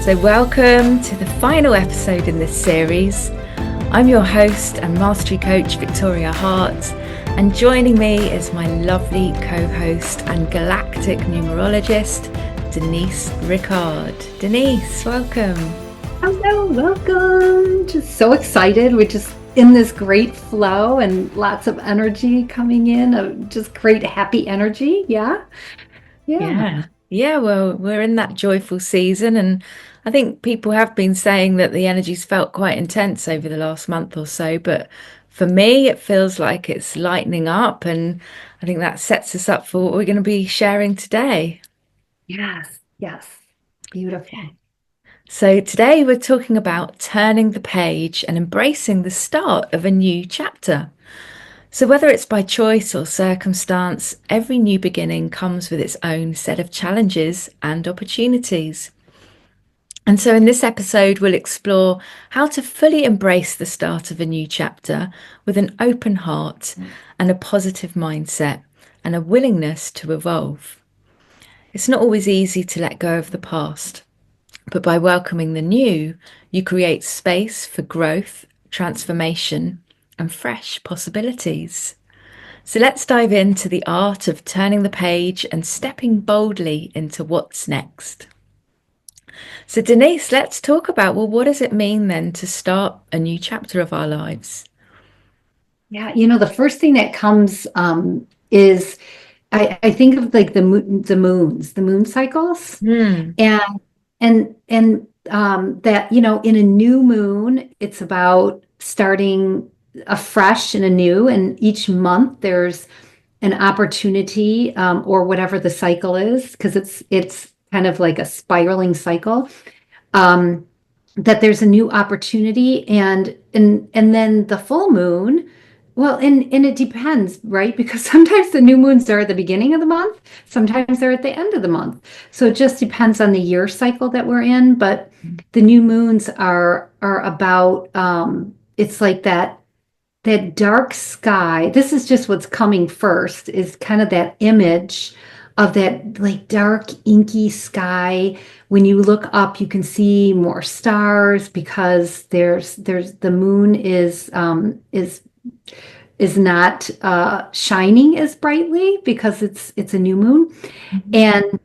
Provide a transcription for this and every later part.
So, welcome to the final episode in this series. I'm your host and mastery coach, Victoria Hart, and joining me is my lovely co-host and galactic numerologist, Denise Ricard. Denise, welcome. Hello, welcome. Just so excited. We're just in this great flow and lots of energy coming in, of just great happy energy. Yeah. Yeah. Well, we're in that joyful season, and I think people have been saying that the energy's felt quite intense over the last month or so, but for me, it feels like it's lightening up, and I think that sets us up for what we're going to be sharing today. Yes. Yes. Beautiful. So, today we're talking about turning the page and embracing the start of a new chapter. So, whether it's by choice or circumstance, every new beginning comes with its own set of challenges and opportunities. And so, in this episode, we'll explore how to fully embrace the start of a new chapter with an open heart and a positive mindset and a willingness to evolve. It's not always easy to let go of the past, but by welcoming the new, you create space for growth, transformation, and fresh possibilities. So let's dive into the art of turning the page and stepping boldly into what's next. So, Denise, let's talk about, well, what does it mean then to start a new chapter of our lives? Yeah. The first thing that comes is I think of like the moon cycles, Hmm. and that, in a new moon, it's about starting afresh and anew. And each month there's an opportunity, or whatever the cycle is, because it's kind of like a spiraling cycle. Um, that there's a new opportunity, and then the full moon. Well, and it depends, right? Because sometimes the new moons are at the beginning of the month, sometimes they're at the end of the month. So it just depends on the year cycle that we're in. But the new moons are about, it's like that dark sky. This is just what's coming first, is kind of that image of that like dark inky sky. When you look up, you can see more stars, because there's the moon is not shining as brightly, because it's a new moon. And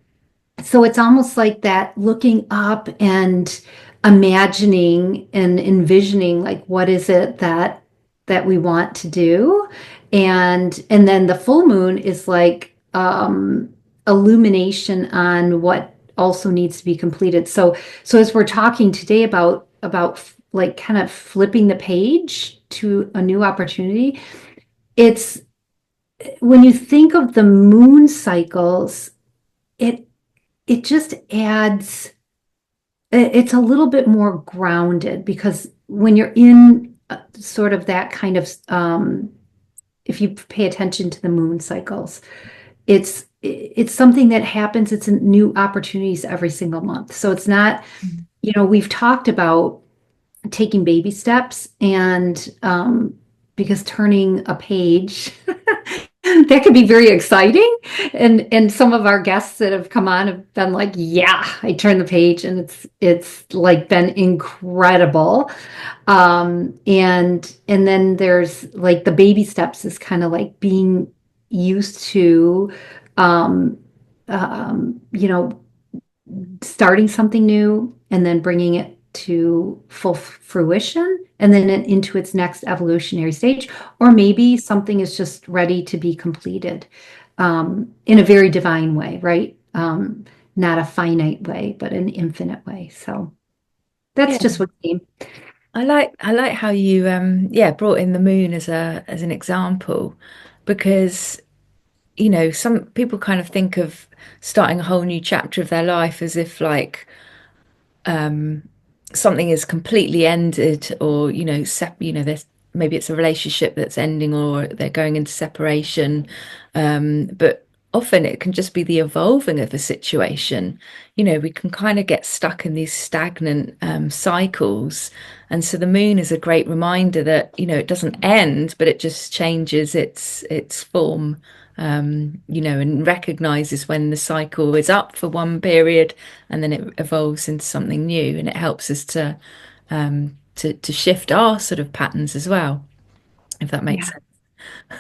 so it's almost like that, looking up and imagining and envisioning, like, what is it that we want to do. And then the full moon is like, illumination on what also needs to be completed. So as we're talking today about like kind of flipping the page to a new opportunity, it's when you think of the moon cycles, it it just adds, it's a little bit more grounded, because when you're in sort of that kind of, if you pay attention to the moon cycles, it's something that happens. It's new opportunities every single month. So it's not, we've talked about taking baby steps, and because turning a page that could be very exciting. And some of our guests that have come on have been like, yeah, I turned the page, and it's like been incredible. And then there's like the baby steps, is kind of like being used to, um, you know, starting something new and then bringing it to full fruition, and then into its next evolutionary stage. Or maybe something is just ready to be completed, in a very divine way, right? Not a finite way, but an infinite way. So that's Yeah. just what came. I like how you brought in the moon as an example, because some people kind of think of starting a whole new chapter of their life as if like something is completely ended, or there's maybe it's a relationship that's ending, or they're going into separation, but often it can just be the evolving of a situation. You know, we can kind of get stuck in these stagnant cycles. And so the moon is a great reminder that, you know, it doesn't end, but it just changes its form, you know, and recognizes when the cycle is up for one period and then it evolves into something new. And it helps us to shift our sort of patterns as well, if that makes Yeah. sense.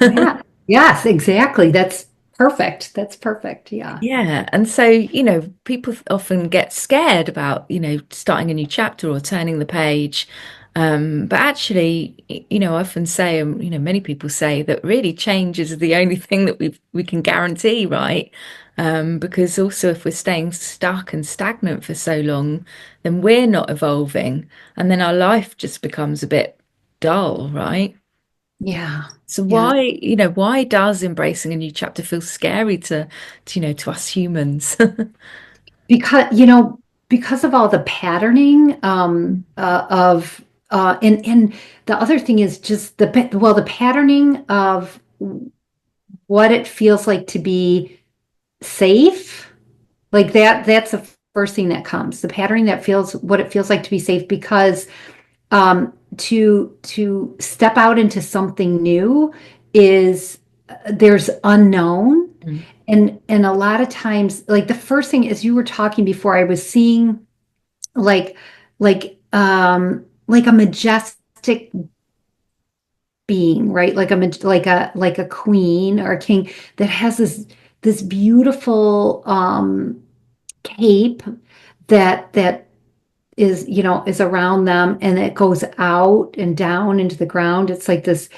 Yeah. Yes, exactly. That's perfect. That's perfect. Yeah. Yeah. And so, you know, people often get scared about, you know, starting a new chapter or turning the page. But actually, you know, I often say, you know, many people say that really change is the only thing that we can guarantee, right? Because also if we're staying stuck and stagnant for so long, then we're not evolving, and then our life just becomes a bit dull, right? Yeah. So Yeah. why, you know, why does embracing a new chapter feel scary you know, to us humans? Because, because of all the patterning of and the other thing is just the patterning of what it feels like to be safe. Like that's the first thing that comes. The patterning that feels what it feels like to be safe, because to step out into something new is there's unknown. Mm, And a lot of times, like the first thing, as you were talking before, I was seeing like like a majestic being, right? Like a queen or a king that has this beautiful cape that is around them, and it goes out and down into the ground. It's like this,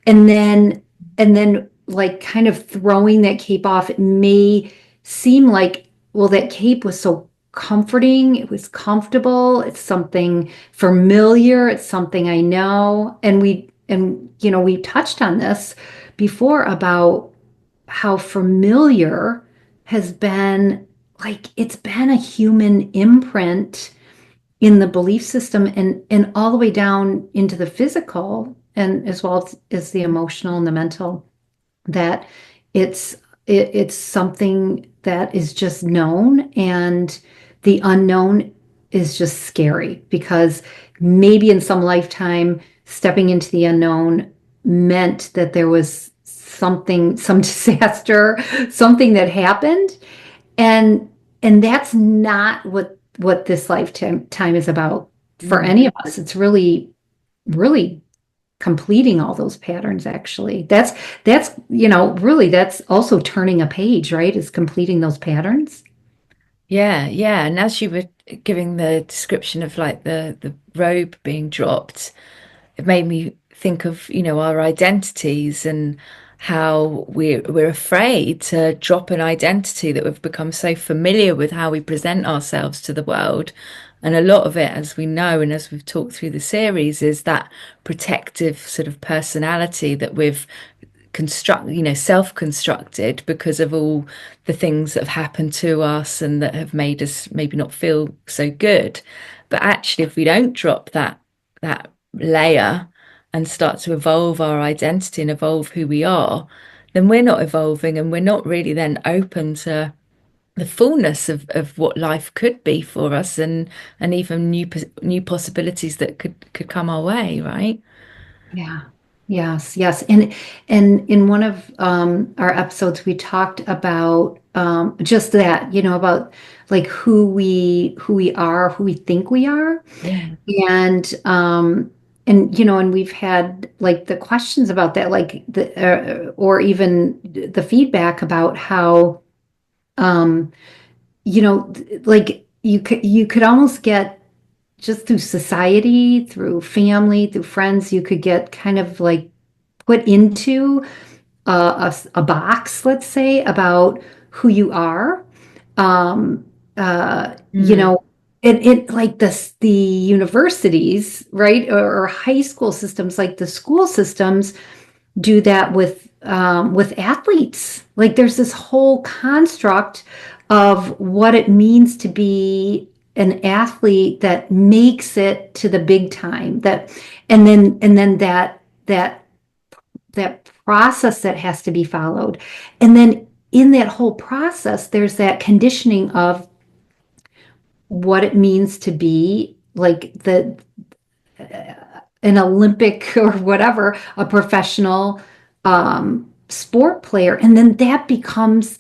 and then like kind of throwing that cape off, it may seem like, well, that cape was so comforting, it was comfortable, it's something familiar, it's something I know. And we touched on this before about how familiar has been, like it's been a human imprint in the belief system, and all the way down into the physical, and as well as the emotional and the mental, that it's it's something that is just known, and the unknown is just scary, because maybe in some lifetime stepping into the unknown meant that there was some disaster, something that happened, and that's not what this lifetime is about for mm. any of us. It's really completing all those patterns. Actually, that's really, that's also turning a page, right? Is completing those patterns. Yeah, yeah. And as you were giving the description of like the robe being dropped, it made me think of, you know, our identities and how we're afraid to drop an identity that we've become so familiar with how we present ourselves to the world. And a lot of it, as we know, and as we've talked through the series, is that protective sort of personality that we've you know, self-constructed because of all the things that have happened to us and that have made us maybe not feel so good. But actually, if we don't drop that layer and start to evolve our identity and evolve who we are, then we're not evolving, and we're not really then open to the fullness of what life could be for us, and even new possibilities that could come our way, right? Yeah. Yes, yes. And in one of our episodes, we talked about just that, about like who we are, who we think we are. Yeah. And we've had like the questions about that, like or even the feedback about how like you could almost get, just through society, through family, through friends, you could get kind of like put into a box, let's say, about who you are. Um, uh, you Mm, know, it like the universities, right, or high school systems, like the school systems, do that with athletes. Like there's this whole construct of what it means to be an athlete that makes it to the big time. And then that process that has to be followed. And then in that whole process, there's that conditioning of what it means to be like an Olympic or whatever, a professional sport player. And then that becomes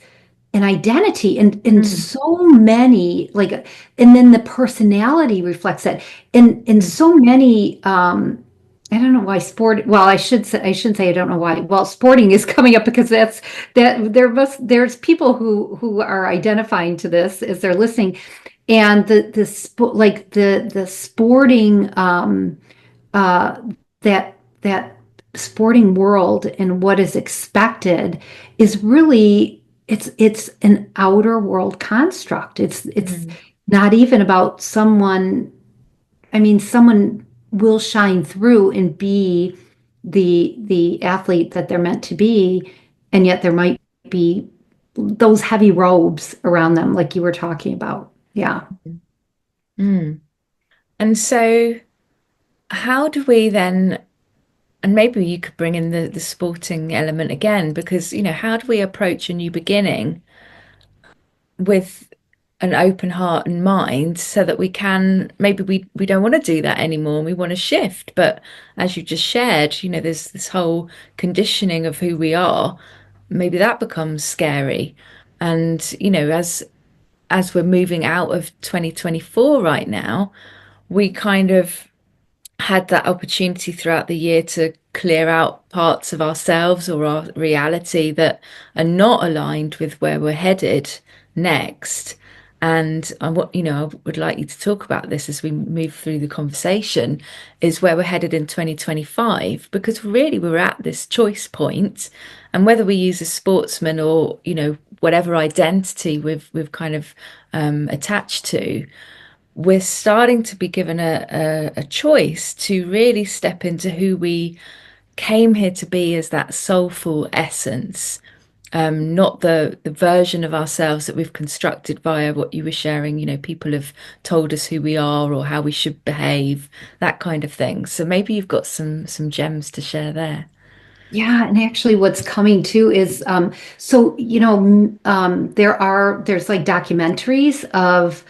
an identity and Mm, so many like and then the personality reflects that in mm, so many I don't know why sport well I shouldn't say I don't know why well sporting is coming up because that there's people who are identifying to this as they're listening and the sport like the sporting uh, that sporting world and what is expected is really it's an outer world construct. It's mm, not even about someone. I mean, someone will shine through and be the athlete that they're meant to be, and yet there might be those heavy robes around them, like you were talking about. Yeah. mm. And so, how do we then, and maybe you could bring in the sporting element again, because, how do we approach a new beginning with an open heart and mind so that we can, maybe we don't want to do that anymore and we want to shift. But as you just shared, there's this whole conditioning of who we are. Maybe that becomes scary. And, as we're moving out of 2024 right now, we kind of had that opportunity throughout the year to clear out parts of ourselves or our reality that are not aligned with where we're headed next. And I would like you to talk about this as we move through the conversation, is where we're headed in 2025, because really we're at this choice point, and whether we use a sportsman or, whatever identity we've kind of attached to, we're starting to be given a choice to really step into who we came here to be as that soulful essence, not the version of ourselves that we've constructed via what you were sharing. People have told us who we are or how we should behave, that kind of thing. So maybe you've got some gems to share there. Yeah, and actually what's coming too is so there's like documentaries of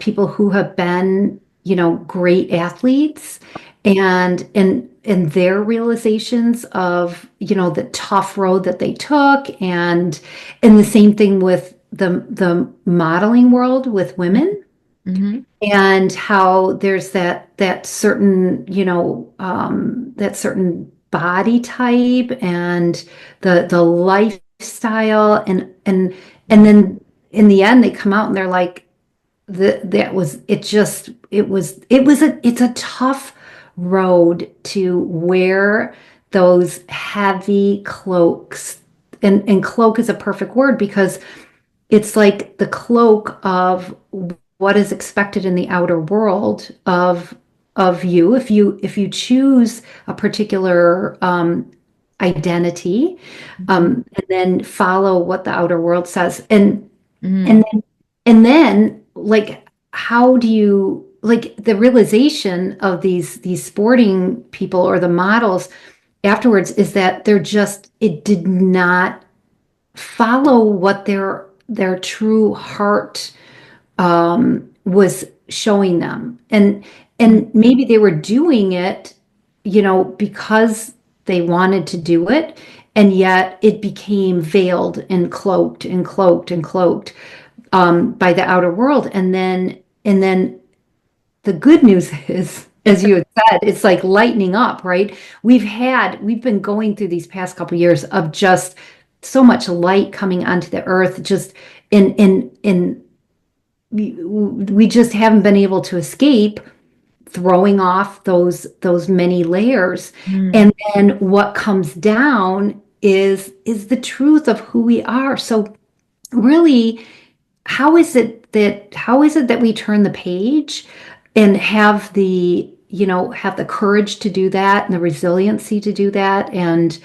people who have been, great athletes and their realizations of, the tough road that they took and the same thing with the modeling world with women Mm-hmm. and how there's that certain that certain body type and the lifestyle and then in the end they come out and they're like that was it just it's a tough road to wear those heavy cloaks and cloak is a perfect word because it's like the cloak of what is expected in the outer world of you if you choose a particular identity Mm-hmm. and then follow what the outer world says and Mm-hmm. then like how do you like the realization of these sporting people or the models afterwards is that they're just it did not follow what their true heart was showing them and maybe they were doing it because they wanted to do it and yet it became veiled and cloaked and cloaked and cloaked by the outer world and then the good news is, as you had said, it's like lightening up, right? We've been going through these past couple of years of just so much light coming onto the earth, just in we just haven't been able to escape throwing off those many layers. Mm-hmm. And then what comes down is the truth of who we are. So really how is it that we turn the page and have the courage to do that and the resiliency to do that and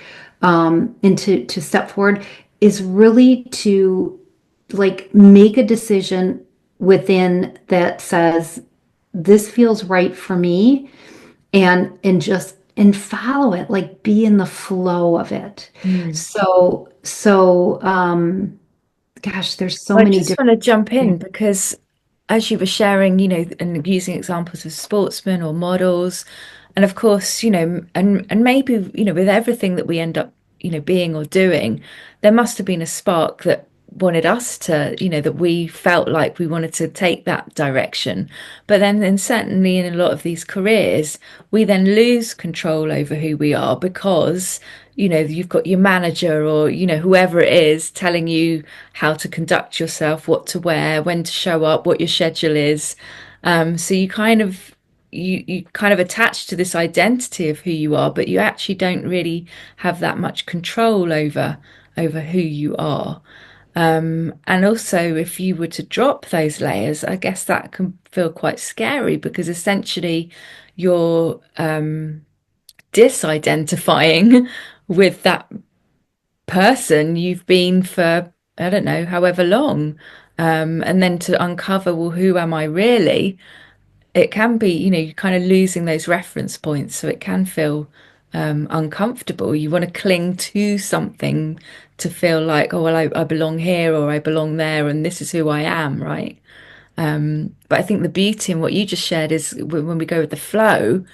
to step forward is really to like make a decision within that says this feels right for me and and follow it, like be in the flow of it. Mm. So gosh, there's so I many just want different. to jump in because as you were sharing, and using examples of sportsmen or models, and of course, and maybe, with everything that we end up, being or doing, there must have been a spark that wanted us to, that we felt like we wanted to take that direction. But then certainly in a lot of these careers, we then lose control over who we are because you've got your manager or whoever it is telling you how to conduct yourself, what to wear, when to show up, what your schedule is. So you kind of attach to this identity of who you are, but you actually don't really have that much control over who you are. And also, if you were to drop those layers, I guess that can feel quite scary because essentially you're disidentifying with that person you've been for, I don't know, however long. And then to uncover, well, who am I really? It can be, you're kind of losing those reference points. So it can feel uncomfortable. You want to cling to something to feel like, oh, well, I belong here or I belong there and this is who I am, right? But I think the beauty in what you just shared is when we go with the flow,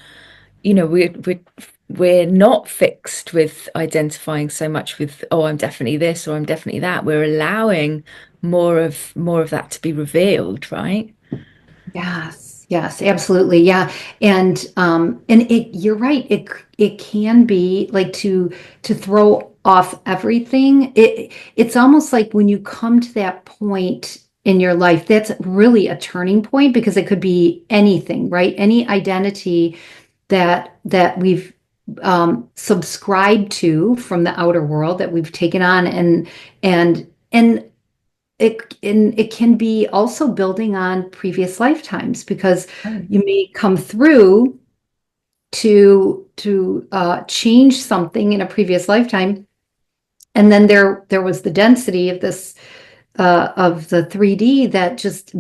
we're not fixed with identifying so much with, oh, I'm definitely this or I'm definitely that. We're allowing more of that to be revealed, right? Yes, yes, absolutely. Yeah. And you're right. It can be like to throw off everything. It's almost like when you come to that point in your life, that's really a turning point because it could be anything, right? Any identity that we've subscribed to from the outer world that we've taken on and it can be also building on previous lifetimes because Oh. you may come through to change something in a previous lifetime, and then there was the density of this of the 3D that just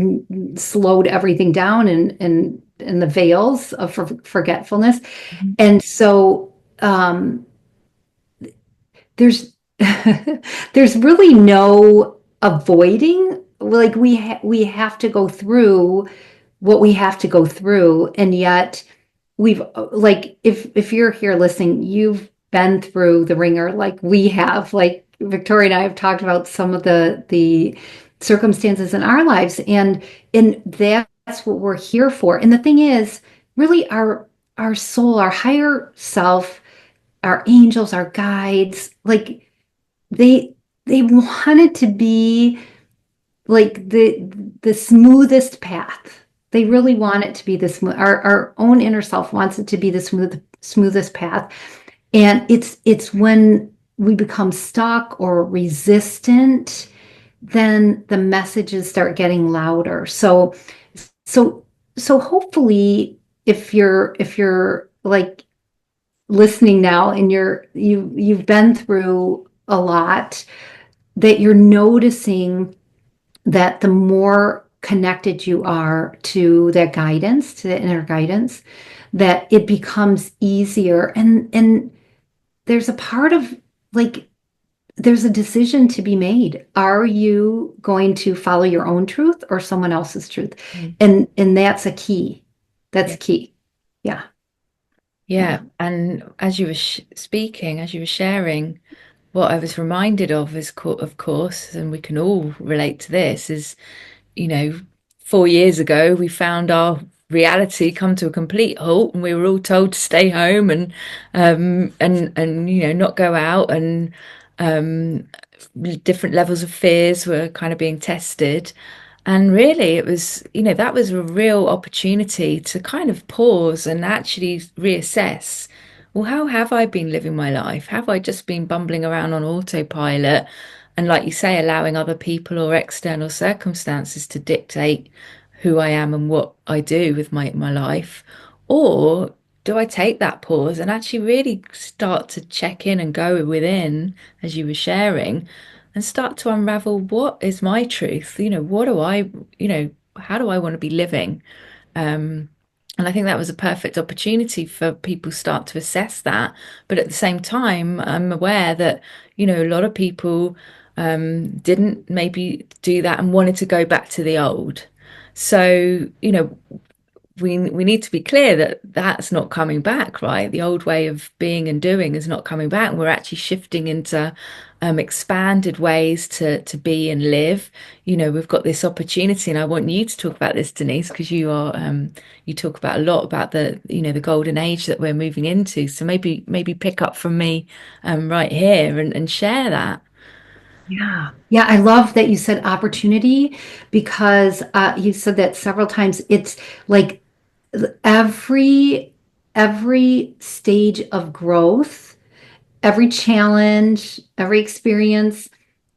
slowed everything down and the veils of forgetfulness, Mhm. and so there's there's really no avoiding, like we have to go through what we have to go through, and yet we've like if you're here listening, you've been through the ringer like we have. Like Victoria and I have talked about some of the circumstances in our lives, and that's what we're here for. And the thing is, really our soul, our higher self, our angels, our guides, like they they want it to be like the smoothest path. They really want it to be the smooth. Our own inner self wants it to be the smoothest path. And it's when we become stuck or resistant, then the messages start getting louder. So so hopefully if you're like listening now and you've been through a lot, that you're noticing that the more connected you are to that guidance, to the inner guidance, that it becomes easier. And there's a part of like there's a decision to be made. Are you going to follow your own truth or someone else's truth? Mm. And that's a key. That's Yeah. key. Yeah. Yeah. Yeah. And as you were speaking, as you were sharing, what I was reminded of is, of course, and we can all relate to this, is, you know, 4 years ago, we found our reality come to a complete halt, and we were all told to stay home and not go out, and um, different levels of fears were kind of being tested. And really, it was, that was a real opportunity to kind of pause and actually reassess. Well, how have I been living my life? Have I just been bumbling around on autopilot? And like you say, allowing other people or external circumstances to dictate who I am and what I do with my life? Or do I take that pause and actually really start to check in and go within, as you were sharing, and start to unravel what is my truth? What do I, how do I want to be living? And I think that was a perfect opportunity for people to start to assess that. But at the same time, I'm aware that, a lot of people didn't maybe do that and wanted to go back to the old. So, we need to be clear that that's not coming back, right? The old way of being and doing is not coming back. We're actually shifting into expanded ways to be and live. We've got this opportunity, and I want you to talk about this, Denise, because you talk about a lot about the golden age that we're moving into. So maybe pick up from me right here and share that. Yeah. Yeah, I love that you said opportunity because you said that several times. It's like every every stage of growth, every challenge, every experience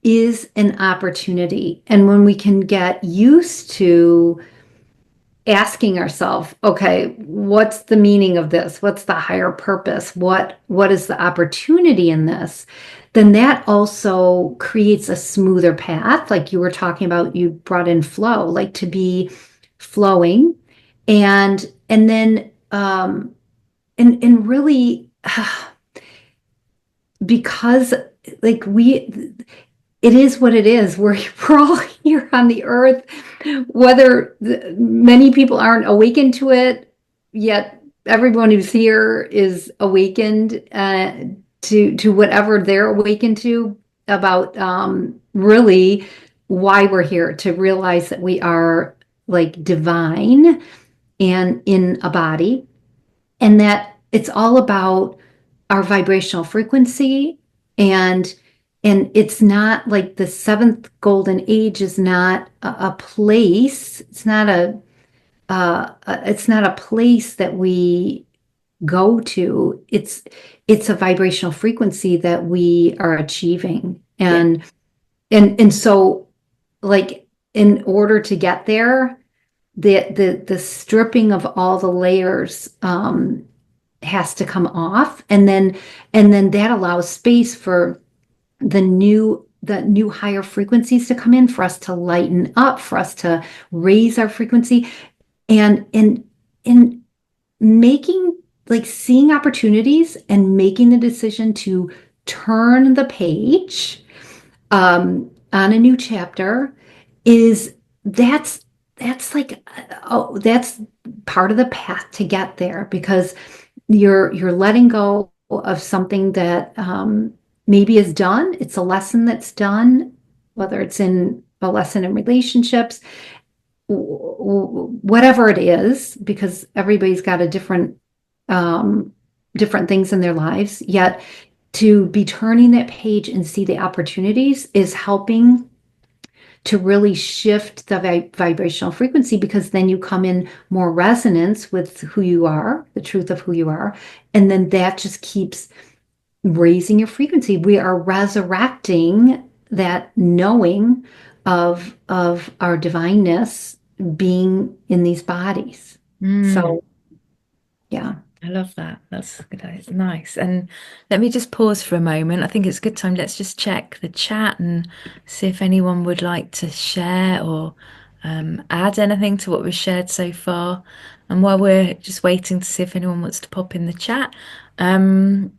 is an opportunity. And when we can get used to asking ourselves, okay, what's the meaning of this? What's the higher purpose? What is the opportunity in this? Then that also creates a smoother path. Like you were talking about, you brought in flow, like to be flowing, and then and really because like we it is what it is. We're all here on the earth, whether many people aren't awakened to it, yet everyone who's here is awakened to whatever they're awakened to about really why we're here, to realize that we are like divine and in a body, and that it's all about our vibrational frequency. And it's not like the seventh golden age is not a place. It's not a place that we go to. It's a vibrational frequency that we are achieving. Yeah. And so like in order to get there, the stripping of all the layers has to come off, and then that allows space for the new higher frequencies to come in, for us to lighten up, for us to raise our frequency, and in making, like, seeing opportunities and making the decision to turn the page on a new chapter is that's like, oh, that's part of the path to get there, because you're letting go of something that maybe is done. It's a lesson that's done, whether it's in a lesson in relationships, whatever it is, because everybody's got a different things in their lives. Yet to be turning that page and see the opportunities is helping to really shift the vibrational frequency, because then you come in more resonance with who you are, the truth of who you are. And then that just keeps raising your frequency. We are resurrecting that knowing of our divineness being in these bodies. Mm. So yeah. I love that. That's good. It's nice. And let me just pause for a moment. I think it's a good time. Let's just check the chat and see if anyone would like to share or add anything to what we've shared so far. And while we're just waiting to see if anyone wants to pop in the chat, um,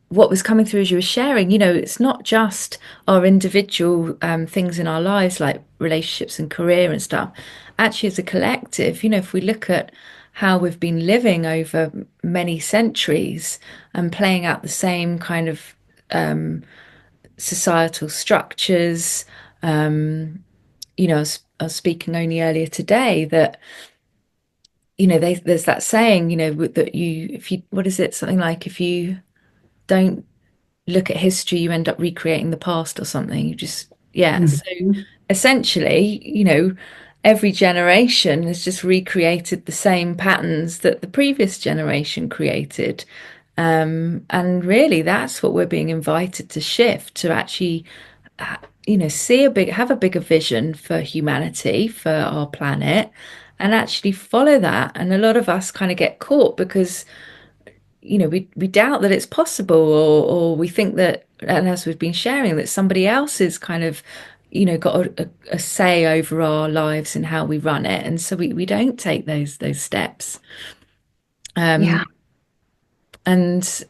what was coming through as you were sharing, it's not just our individual things in our lives like relationships and career and stuff. Actually, as a collective, if we look at how we've been living over many centuries and playing out the same kind of societal structures, I was speaking only earlier today that there's that saying, that if you, what is it, something like, if you don't look at history, you end up recreating the past or something. You just, yeah. So Mhm. essentially, every generation has just recreated the same patterns that the previous generation created. And really, that's what we're being invited to shift, to actually, have a bigger vision for humanity, for our planet, and actually follow that. And a lot of us kind of get caught because we doubt that it's possible, or we think that, and as we've been sharing, that somebody else is kind of got a say over our lives and how we run it, and so we don't take those steps. Yeah. And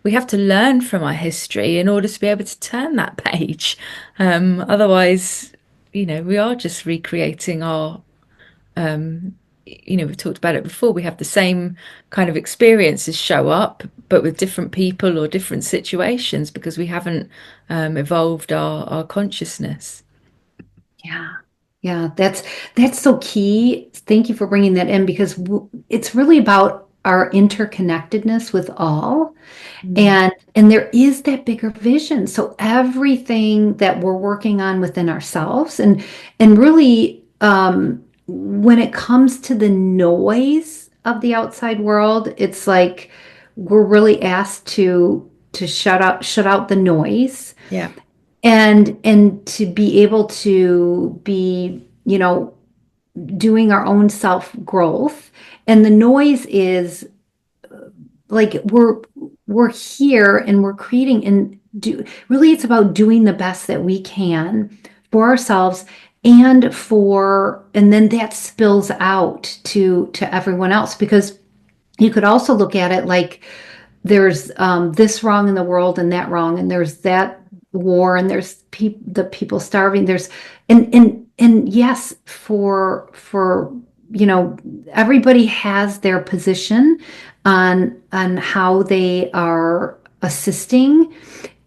we have to learn from our history in order to be able to turn that page. Otherwise, we are just recreating our we've talked about it before. We have the same kind of experiences show up, but with different people or different situations because we haven't evolved our consciousness. Yeah. Yeah, that's so key. Thank you for bringing that in because it's really about our interconnectedness with all. Mm. And there is that bigger vision. So everything that we're working on within ourselves and really when it comes to the noise of the outside world, it's like we're really asked to shut out the noise Yeah. and to be able to be, doing our own self growth. And the noise is like we're here and we're creating and do really it's about doing the best that we can for ourselves and then that spills out to everyone else because you could also look at it like there's this wrong in the world and that wrong and there's that war and there's the people starving there's and yes for everybody has their position on how they are assisting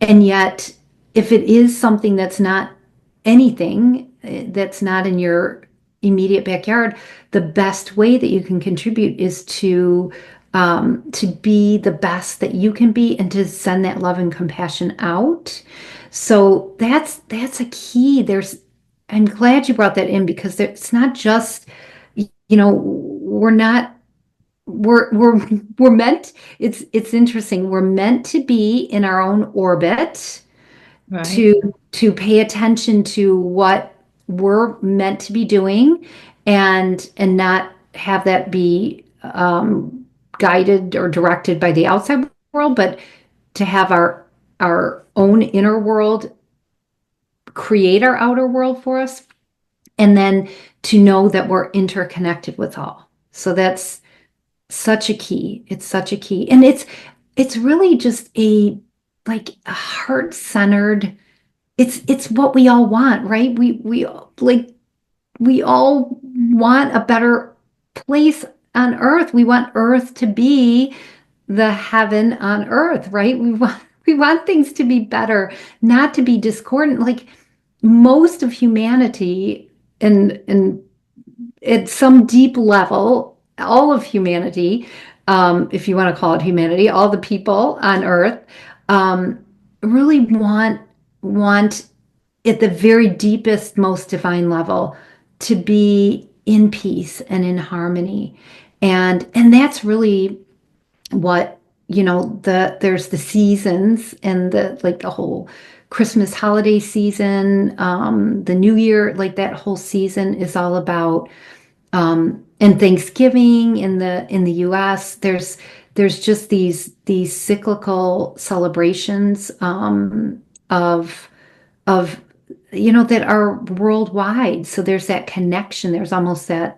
and yet if it is something that's not anything that's not in your immediate backyard, the best way that you can contribute is to be the best that you can be and to send that love and compassion out. So that's a key. I'm glad you brought that in because it's not just, we're not we're meant it's interesting. We're meant to be in our own orbit Right. to pay attention to what we're meant to be doing and not have that be guided or directed by the outside world, but to have our own inner world create our outer world for us, and then to know that we're interconnected with all. So that's such a key. It's such a key, and it's really just a like a heart-centered it's what we all want, right? We all want a better place on earth. We want earth to be the heaven on earth, right? We want things to be better, not to be discordant. Like most of humanity and at some deep level, all of humanity, if you want to call it humanity, all the people on earth, um, really want at the very deepest, most divine level to be in peace and in harmony. And that's really what, there's the seasons and the whole Christmas holiday season, the New Year, like that whole season is all about and Thanksgiving in the US, there's just these cyclical celebrations of that are worldwide. So there's that connection. There's almost that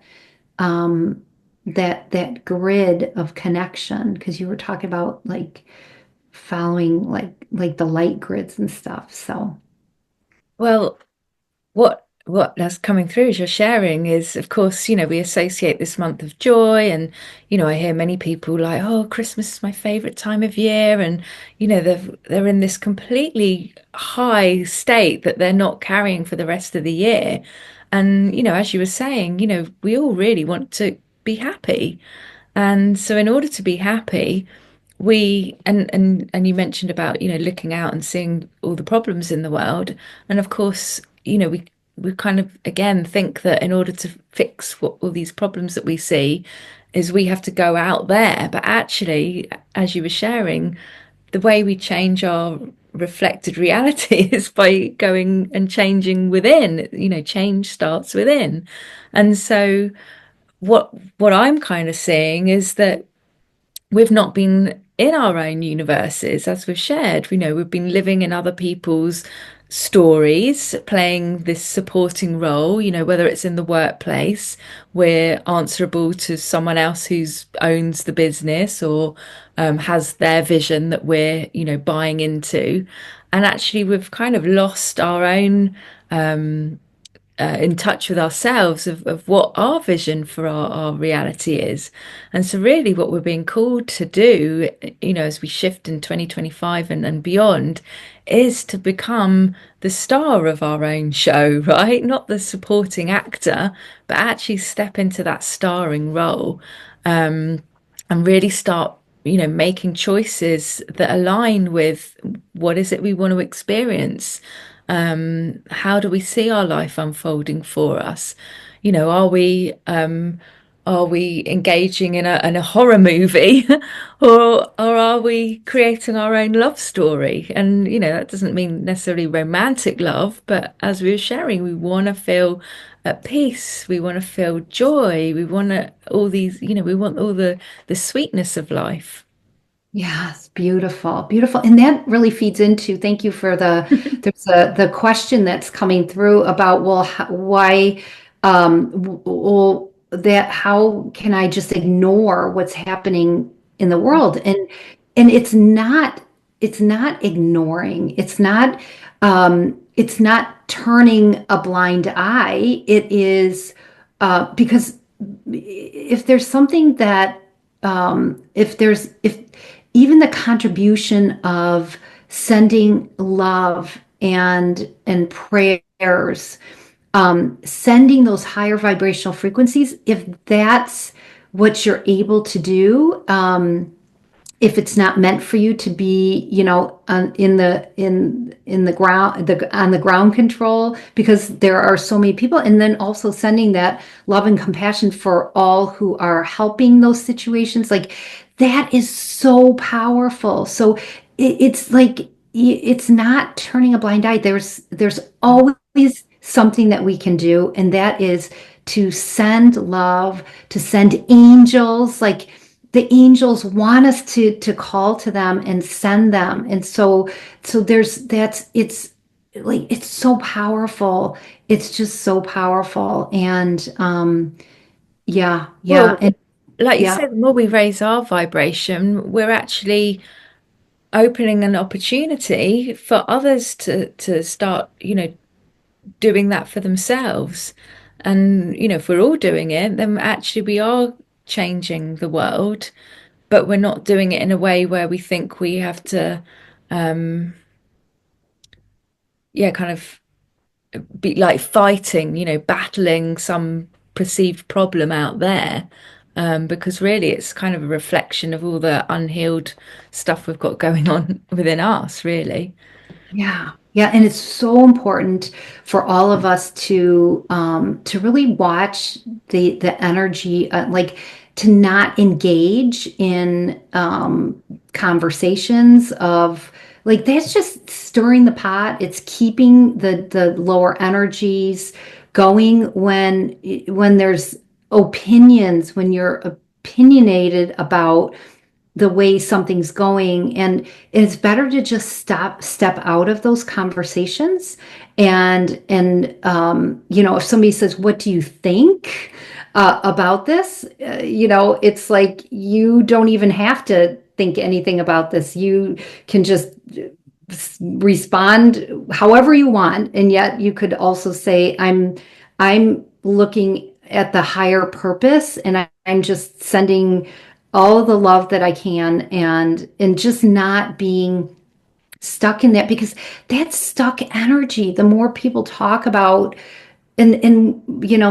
grid of connection because you were talking about like following like the light grids and stuff. So Well, what that's coming through as you're sharing is, of course, we associate this month of joy, and I hear many people like, oh, Christmas is my favorite time of year, and they're in this completely high state that they're not carrying for the rest of the year. And as you were saying, we all really want to be happy. And so in order to be happy, we and you mentioned about looking out and seeing all the problems in the world, and of course we kind of again think that in order to fix all these problems that we see is we have to go out there, but actually, as you were sharing, the way we change our reflected reality is by going and changing within. Change starts within. And so what I'm kind of seeing is that we've not been in our own universes as we've shared. We've been living in other people's stories, playing this supporting role, whether it's in the workplace, we're answerable to someone else who's owns the business or has their vision that we're, buying into. And actually, we've kind of lost our own in touch with ourselves of what our vision for our reality is. And so, really, what we're being called to do, as we shift in 2025 and beyond, is to become the star of our own show, right? Not the supporting actor, but actually step into that starring role and really start making choices that align with what is it we want to experience. How do we see our life unfolding for us? Are we engaging in a horror movie, or are we creating our own love story? And that doesn't mean necessarily romantic love, but as we were sharing, we want to feel at peace. We want to feel joy. We want to all these, we want all the sweetness of life. Yes, beautiful, beautiful. And that really feeds into, thank you for there's the question that's coming through about, well, why, well, that, how can I just ignore what's happening in the world? And it's not ignoring. It's not turning a blind eye. It is, because if there's something that, if even the contribution of sending love and prayers, sending those higher vibrational frequencies, if that's what you're able to do, if it's not meant for you to be, in the ground, on the ground control, because there are so many people, and then also sending that love and compassion for all who are helping those situations, like that is so powerful. So it's like it's not turning a blind eye. There's always something that we can do, and that is to send love, to send angels, like the angels want us to call to them and send them. And so there's that's it's like it's so powerful. It's just so powerful. And yeah, yeah, Well, and like you yeah, said, the more we raise our vibration, we're actually opening an opportunity for others to start, doing that for themselves. And, if we're all doing it, then actually we are changing the world, but we're not doing it in a way where we think we have to, yeah, kind of be like fighting, battling some perceived problem out there. Because really it's kind of a reflection of all the unhealed stuff we've got going on within us, really. yeah, yeah, and it's so important for all of us to really watch the energy, like to not engage in conversations of like that's just stirring the pot. It's keeping the lower energies going when there's opinions, when you're opinionated about the way something's going, and it's better to just step out of those conversations. And if somebody says, what do you think about this, it's like you don't even have to think anything about this. You can just respond however you want, and yet you could also say, I'm looking at the higher purpose, and I'm just sending all the love that I can, and just not being stuck in that, because that's stuck energy. The more people talk about, and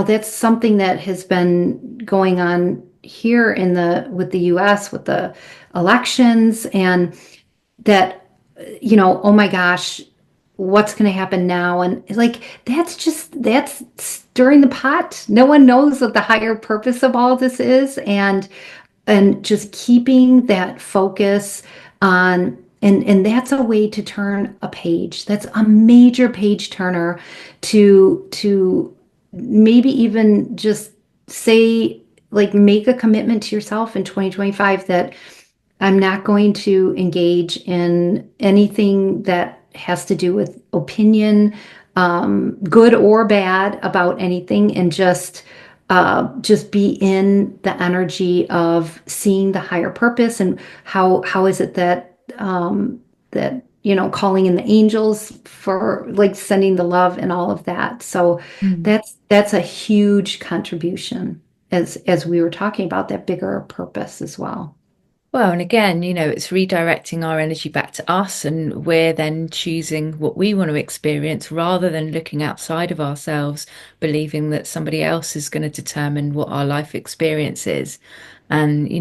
that's something that has been going on here in the with the US with the elections, and that, oh my gosh, what's going to happen now? And like, that's stirring the pot. No one knows what the higher purpose of all this is. And just keeping that focus on, and that's a way to turn a page. That's a major page turner, to maybe even just say, like, make a commitment to yourself in 2025 that I'm not going to engage in anything that has to do with opinion, good or bad about anything, and just be in the energy of seeing the higher purpose and how is it that calling in the angels for like sending the love and all of that. So Mm. that's a huge contribution as we were talking about that bigger purpose as well. Well, and again, it's redirecting our energy back to us, and we're then choosing what we want to experience rather than looking outside of ourselves, believing that somebody else is going to determine what our life experience is. And,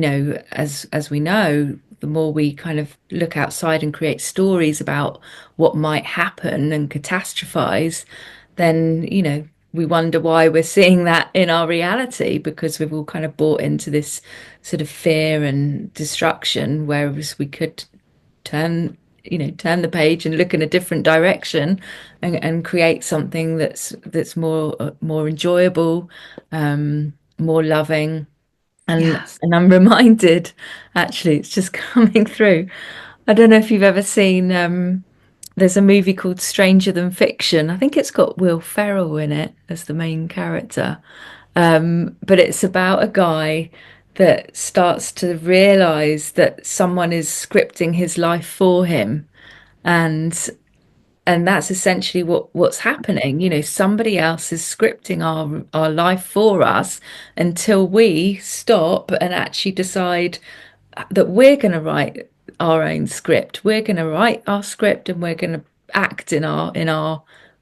as we know, the more we kind of look outside and create stories about what might happen and catastrophize, then, we wonder why we're seeing that in our reality because we've all kind of bought into this sort of fear and destruction, whereas we could turn the page and look in a different direction and create something that's more enjoyable, more loving. And Yes. and I'm reminded, actually, it's just coming through. I don't know if you've ever seen there's a movie called Stranger Than Fiction. I think it's got Will Ferrell in it as the main character. But it's about a guy that starts to realize that someone is scripting his life for him. And that's essentially what's happening. Somebody else is scripting our life for us until we stop and actually decide that we're going to write our own script. We're going to write our script and we're going to act in our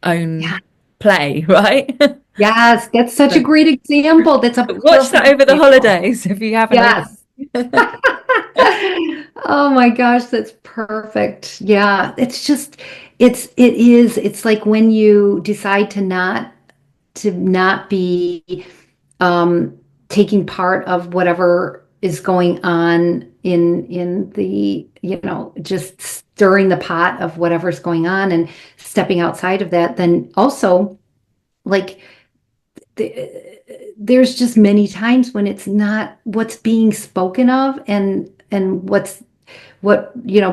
own Yeah. play, right? Yes, that's such a So great example. That's a watch that perfect over the example. holidays if you haven't Yes. already. Oh my gosh, that's perfect. Yeah, it's like when you decide to not be um taking part of whatever is going on in the, just stirring the pot of whatever's going on and stepping outside of that, then also like there's just many times when it's not what's being spoken of, and what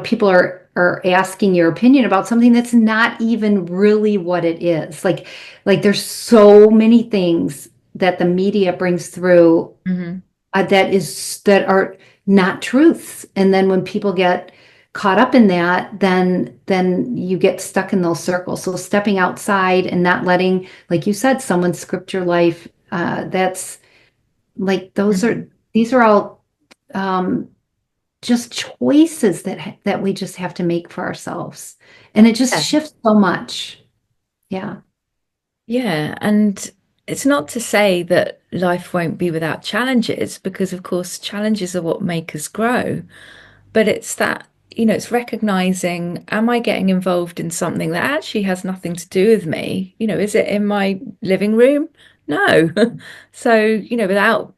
people are asking your opinion about something that's not even really what it is. Like there's so many things that the media brings through, Hmm. that are not truths, and then when people get caught up in that, then you get stuck in those circles. So stepping outside and not letting, like you said, someone script your life, that's like these are all um just choices that we just have to make for ourselves, and it just Yeah. shifts so much. Yeah. Yeah, and it's not to say that life won't be without challenges, because of course challenges are what make us grow. But it's that, it's recognizing, am I getting involved in something that actually has nothing to do with me? Is it in my living room? No. So, without,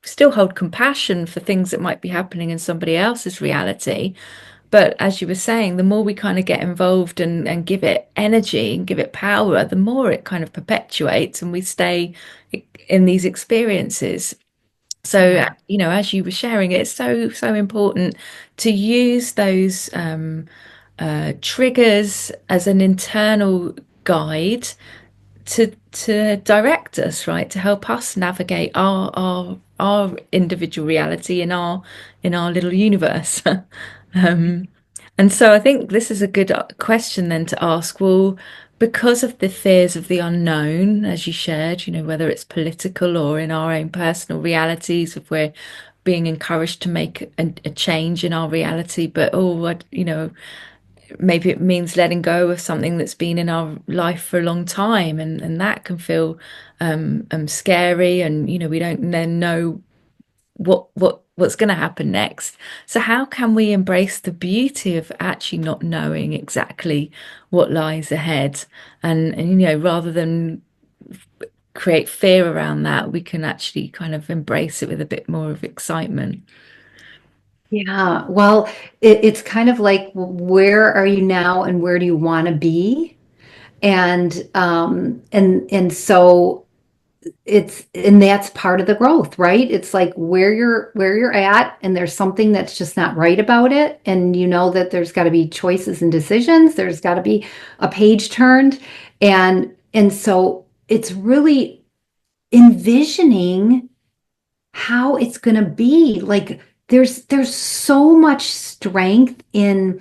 still hold compassion for things that might be happening in somebody else's reality. But as you were saying, the more we kind of get involved and give it energy and give it power, the more it kind of perpetuates and we stay in these experiences. So, Yeah. as you were sharing, it's so, so important to use those triggers as an internal guide to direct us, right? To help us navigate our individual reality in our little universe. Um, and so I think this is a good question then to ask. Well, because of the fears of the unknown, as you shared, whether it's political or in our own personal realities, if we're being encouraged to make a change in our reality, but maybe it means letting go of something that's been in our life for a long time, and that can feel scary, and we don't then know what's going to happen next. So how can we embrace the beauty of actually not knowing exactly what lies ahead, and rather than create fear around that, we can actually kind of embrace it with a bit more of excitement. Yeah. Well, it's kind of like, where are you now and where do you want to be? And so and that's part of the growth, right? It's like where you're at, and there's something that's just not right about it, and you know that there's got to be choices and decisions. There's got to be a page turned, and so it's really envisioning how it's going to be. Like there's so much strength in,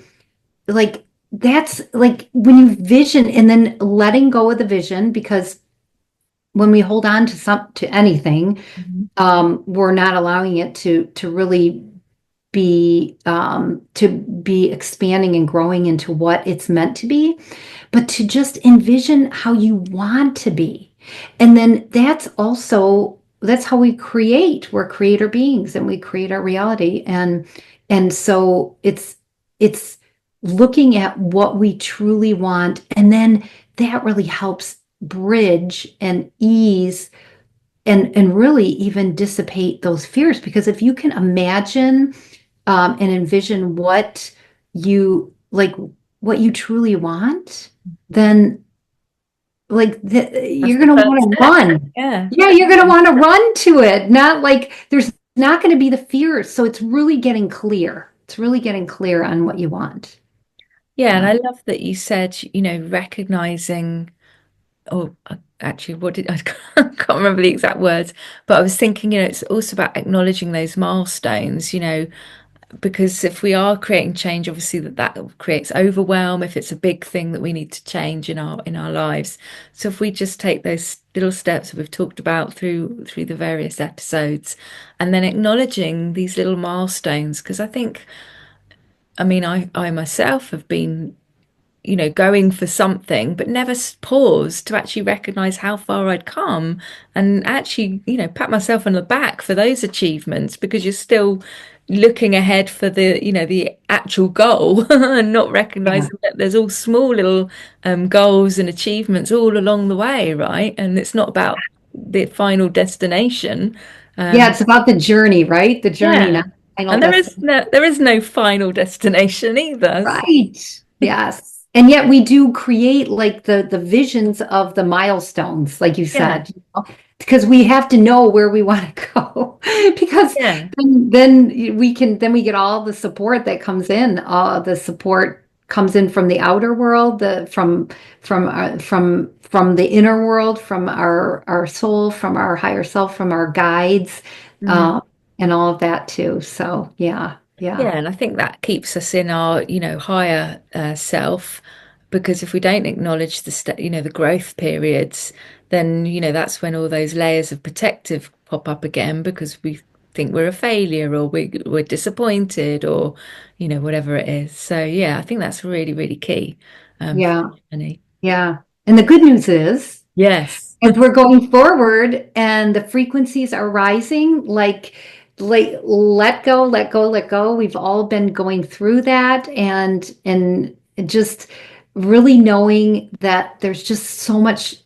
like, that's like when you vision and then letting go of the vision, because when we hold on to anything, Mhm. we're not allowing it to really be expanding and growing into what it's meant to be, but to just envision how you want to be. And then that's how we create. We're creator beings and we create our reality. And so it's looking at what we truly want. And then that really helps bridge and ease and really even dissipate those fears. Because if you can imagine and envision you what you truly want, then That's you're the going to first want to step. run. Yeah. Yeah, you're going to want to run to it. Not like there's not going to be the fears. So it's really getting clear. It's really getting clear on what you want. Yeah, and Yeah. I love that you said, recognizing, or actually, what did I can't remember the exact words, but I was thinking, it's also about acknowledging those milestones, because if we are creating change, obviously that creates overwhelm if it's a big thing that we need to change in our lives. So if we just take those little steps that we've talked about through the various episodes, and then acknowledging these little milestones, because I mean, I myself have been going for something, but never paused to actually recognize how far I'd come and actually, pat myself on the back for those achievements, because you're still looking ahead for the actual goal and not Yeah. recognizing that there's all small little goals and achievements all along the way, right? And it's not about the final destination. Yeah, Um, it's about the journey, right? The journey, yeah. not the final And destination. there is no final destination either. Right. Yes. And yet we do create like the visions of the milestones, like you Yeah. said, because we have to know where we want to go. Because Yeah. then we get all the support that comes in. The support comes in from the outer world, from the inner world, from our soul, from our higher self, from our guides, Mhm. uh, and all of that too. So yeah, yeah. Yeah, and I think that keeps us in our, higher self, because if we don't acknowledge the growth periods, then, that's when all those layers of protective pop up again, because we think we're a failure, or we're disappointed, or, whatever it is. So yeah, I think that's really, really key for Yeah. the journey. Yeah. And the good news is, Yes. as we're going forward and the frequencies are rising, like let go, let go, let go. We've all been going through that, and just really knowing that there's just so much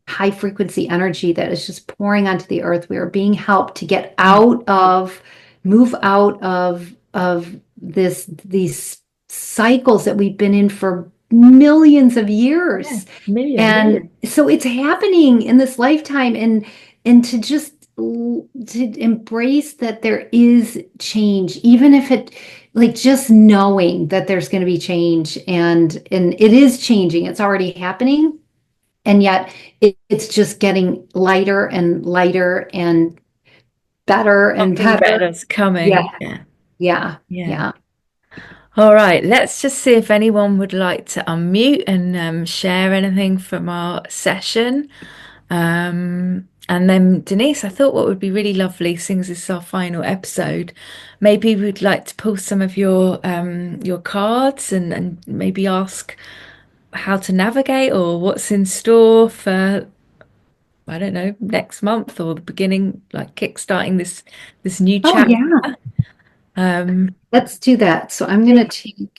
high frequency energy that is just pouring onto the earth. We are being helped to get Mm. move out of these cycles that we've been in for millions of Yeah, years. millions. And so it's happening in this lifetime, and to just to embrace that there is change, even if it, like, just knowing that there's going to be change, and it is changing, it's already happening, and yet it's just getting lighter and lighter and better and Something better. better's Yeah, coming. Yeah. yeah, Yeah. yeah. All right, let's just see if anyone would like to unmute and share anything from our session. And then, Denise, I thought what would be really lovely, seeing as this is our final episode, maybe we'd like to pull some of your cards, and maybe ask how to navigate, or what's in store for, I don't know, next month, or the beginning, like kickstarting this new Oh chapter. yeah, Um, let's do that. So I'm going to take,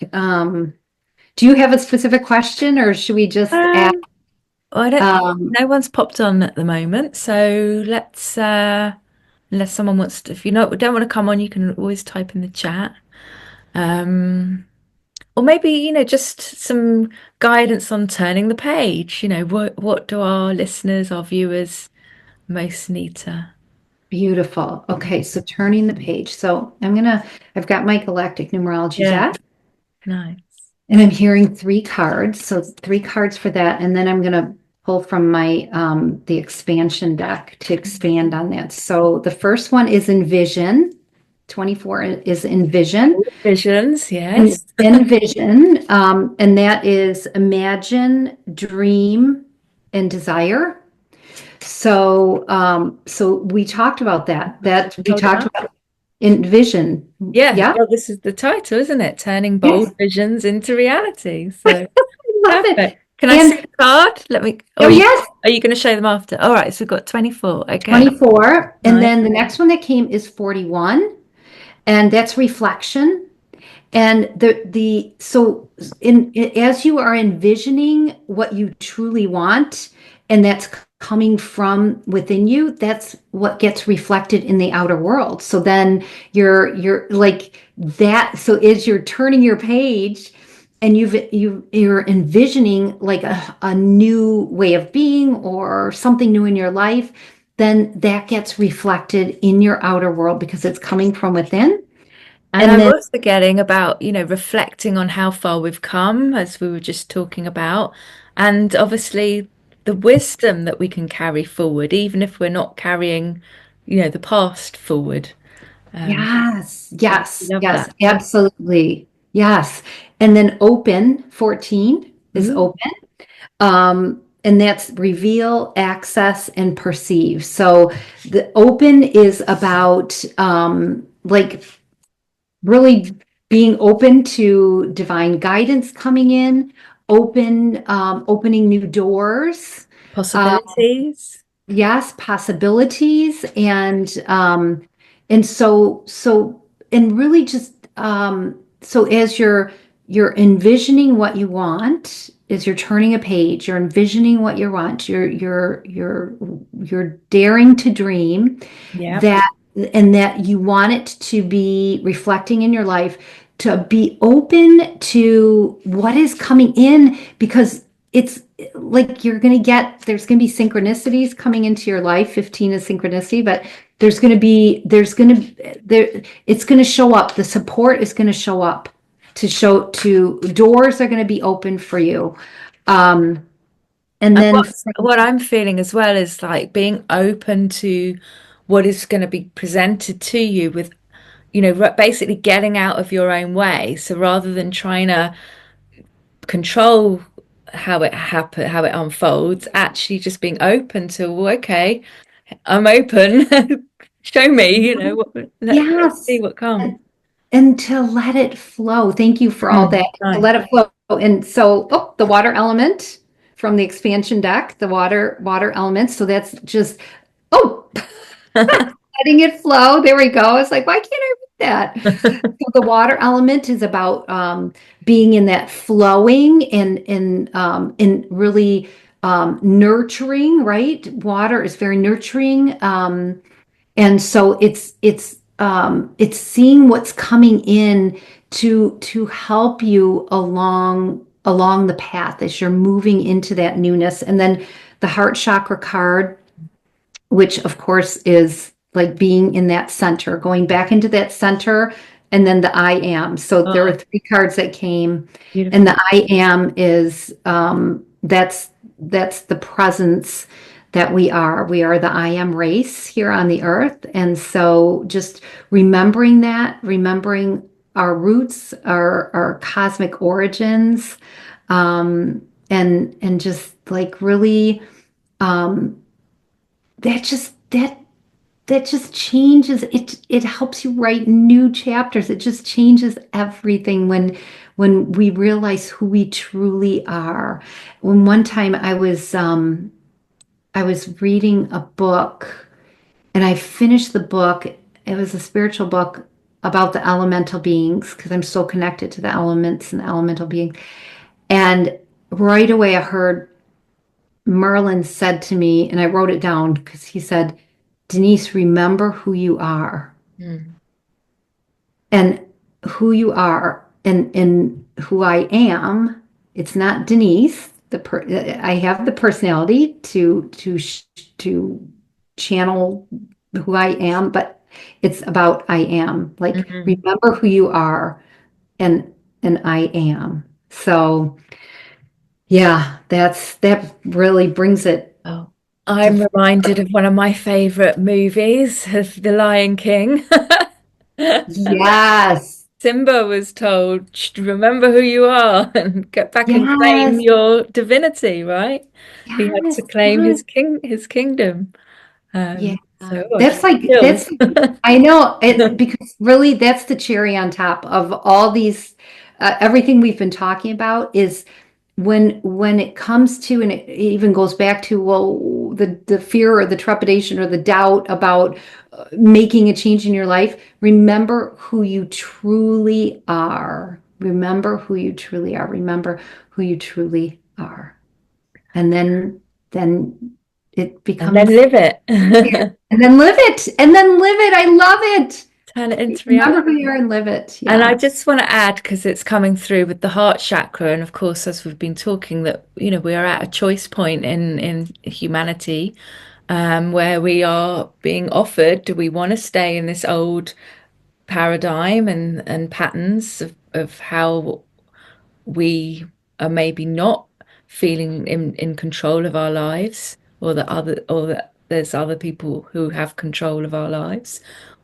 do you have a specific question, or should we just ask? um, I don't. Um, No one's popped on at the moment, so let's. Unless someone wants to, if you don't want to come on, you can always type in the chat. Um, or maybe just some guidance on turning the page. What do our listeners, our viewers, most need to. Beautiful. Okay, so turning the page. So I've got my galactic numerology Yeah, deck, nice. and I'm hearing three cards. So three cards for that. And then I'm gonna pull from my the expansion deck to expand on that. So the first one is Envision. 24 is Envision. Visions, And yes. Envision, and that is imagine, dream, and desire. So we talked about that. That's what That we we hold it talked up. about envision. Yeah, Yeah. well, this is the title, isn't it? Turning Yes. bold visions into reality. So I love it. perfect. Can I see And the card? Let me, or oh yes, are you going to show them after? All right, so we've got 24. Okay. 24. And Nice. then the next one that came is 41, and that's reflection. And the so in as you are envisioning what you truly want, and that's coming from within you, that's what gets reflected in the outer world. So then you're like that. So as you're turning your page and you're envisioning like a new way of being or something new in your life, then that gets reflected in your outer world because it's coming from within. And And I'm then also getting about, reflecting on how far we've come, as we were just talking about, and obviously the wisdom that we can carry forward, even if we're not carrying, the past forward. yes, So I yes, love yes, that. absolutely. Yes. And then open 14 is Ooh, open. And that's reveal, access, and perceive. So the open is about like really being open to divine guidance coming in, opening new doors. Uh, possibilities. yes, possibilities and so and really just so as you're envisioning what you want, as you're turning a page, you're envisioning what you want, you're daring to dream Yep. that, and that you want it to be reflecting in your life, to be open to what is coming in, because it's like there's going to be synchronicities coming into your life. 15 is synchronicity, but it's going to show up. The support is going to show up, to doors are going to be open for you. Um, and And then what I'm feeling as well is like being open to what is going to be presented to you with, basically getting out of your own way. So rather than trying to control how it unfolds, actually just being open to, well, okay, I'm open. Show me, let's see yes, what comes. and to let it flow. Thank you for all that. To Nice. let it flow. And so, oh, the water element from the expansion deck, the water element. So that's just, oh, letting it flow. There we go. It's like, why can't I read that? So the water element is about being in that flowing and really nurturing, right? Water is very nurturing. And so it's seeing what's coming in to help you along the path as you're moving into that newness. And then the heart chakra card, which of course is like being in that center, going back into that center, and then the I am. So there were Oh, three cards that came, and beautiful. the I am is that's the presence that we are. We are the I am race here on the earth. And so just remembering our roots, our cosmic origins, and just like really um that just that just changes it helps you write new chapters. It just changes everything when we realize who we truly are. When one time I was reading a book, and I finished the book. It was a spiritual book about the elemental beings, because I'm so connected to the elements and the elemental beings. And right away I heard Merlin said to me, and I wrote it down because he said, Denise, remember who you are, Mm. and who you are, and who I am. It's not Denise. I have the personality to channel who I am, but it's about I am. Like Mhm. remember who you are and I am. So yeah, that really brings it Oh, to I'm reminded of one of my favorite movies, of The Lion King. yes. Simba was told, remember who you are and get back and claim Yes. your divinity, right? He had to Yes. claim Yes. his kingdom. Yeah. So oh, I just That's got like chills. that's I know it because really that's the cherry on top of all these everything we've been talking about is when it comes to and it even goes back to well the fear or the trepidation or the doubt about making a change in your life, remember who you truly are. Remember who you truly are. Remember who you truly are. And then it And then becomes live it. and then live it. And then live it. I love it. Turn it into Remember who reality. you are and live it. And I Yeah. just want to add, because it's coming through with the heart chakra, and of course, as we've been talking, that we are at a choice point in humanity, where we are being offered: do we want to stay in this old paradigm and patterns of how we are maybe not feeling in control of our lives, or that there's other people who have control of our lives,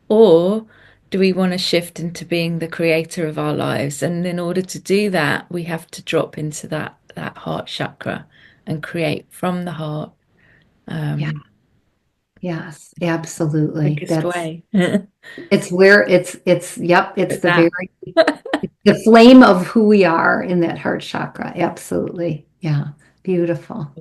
or do we want to shift into being the creator of our lives? And in order to do that, we have to drop into that heart chakra and create from the heart, Yeah. um, Yes. Absolutely. quickest That's way. it's where yep, it's With the that. very the flame of who we are in that heart chakra. Absolutely. Yeah. Beautiful.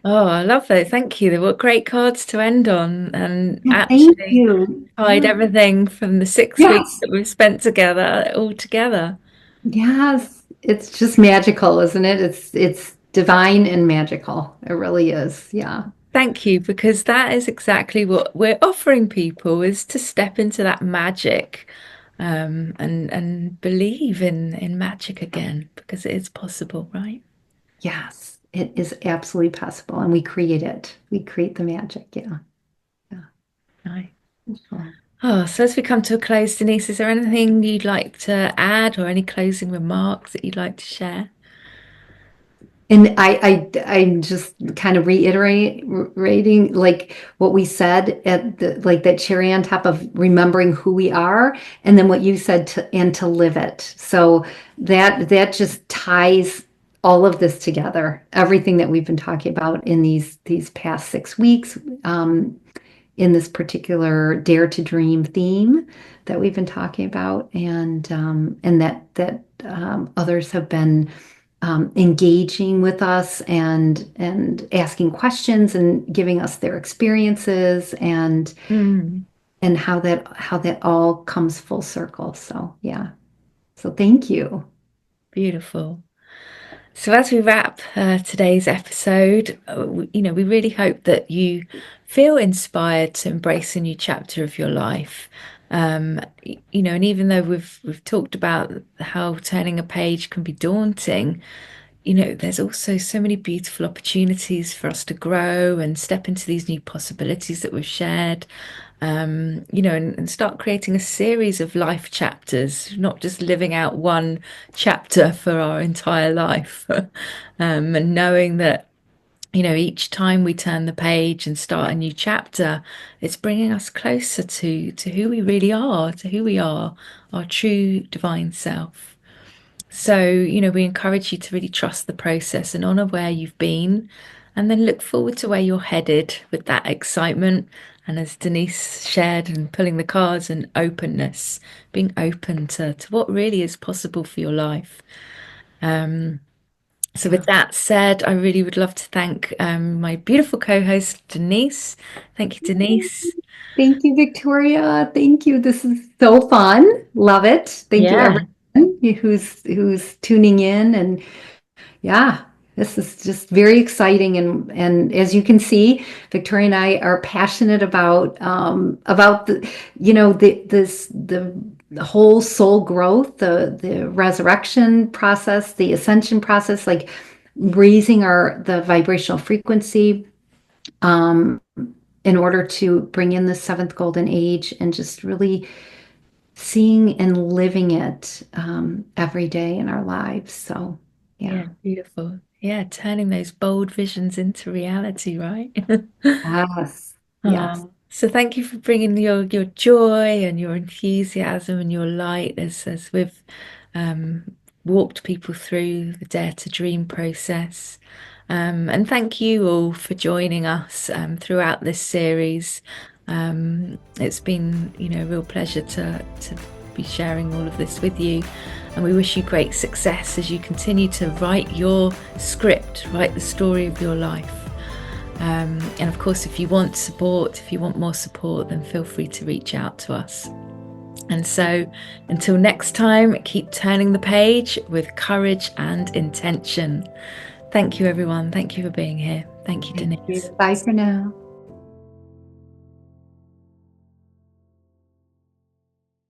Oh, I love it. Thank you. They were great cards to end on, and Yeah, thank actually you. tied Yeah. everything from the 6 weeks Yes. that we've spent together all together. Yes. It's just magical, isn't it? It's divine and magical. It really is. Yeah. Thank you, because that is exactly what we're offering people, is to step into that magic, and believe in magic again, because it is possible, right? Yes. It is absolutely possible. And we create it. We create the magic. Yeah. Yeah. Right. Beautiful. Oh, so as we come to a close, Denise, is there anything you'd like to add or any closing remarks that you'd like to share? And I'm just kind of reiterating like what we said at the like that cherry on top of remembering who we are, and then what you said to live it. So that just ties all of this together. Everything that we've been talking about in these past 6 weeks, in this particular Dare to Dream theme that we've been talking about, and that others have been engaging with us and asking questions and giving us their experiences Mm, and how that all comes full circle. So yeah. So thank you. beautiful. So as we wrap today's episode, we really hope that you feel inspired to embrace a new chapter of your life. And even though we've talked about how turning a page can be daunting, there's also so many beautiful opportunities for us to grow and step into these new possibilities that we've shared. And start creating a series of life chapters, not just living out one chapter for our entire life. And knowing that, each time we turn the page and start a new chapter, it's bringing us closer to who we really are, to who we are, our true divine self. So, we encourage you to really trust the process and honor where you've been, and then look forward to where you're headed with that excitement. And as Denise shared, and pulling the cards, and openness, being open to what really is possible for your life. So, with Yeah. that said, I really would love to thank my beautiful co host, Denise. Thank you, Denise. Thank you, Victoria. Thank you. This is so fun. Love it. Thank you, Yeah. everyone who's tuning in. And yeah, this is just very exciting. And as you can see, Victoria and I are passionate about the whole soul growth, the resurrection process, the ascension process, like raising the vibrational frequency, um, in order to bring in the seventh golden age and just really seeing and living it every day in our lives. So, Yeah, yeah. beautiful. Yeah, turning those bold visions into reality, right? Yes. Yes. So thank you for bringing your joy and your enthusiasm and your light as we've um, walked people through the Dare to Dream process. And thank you all for joining us throughout this series. It's been, a real pleasure to be sharing all of this with you. And we wish you great success as you continue to write your script, write the story of your life. And of course, if you want support, if you want more support, then feel free to reach out to us. And so until next time, keep turning the page with courage and intention. Thank you, everyone. Thank you for being here. Thank you, Thank Denise. you. Bye for now.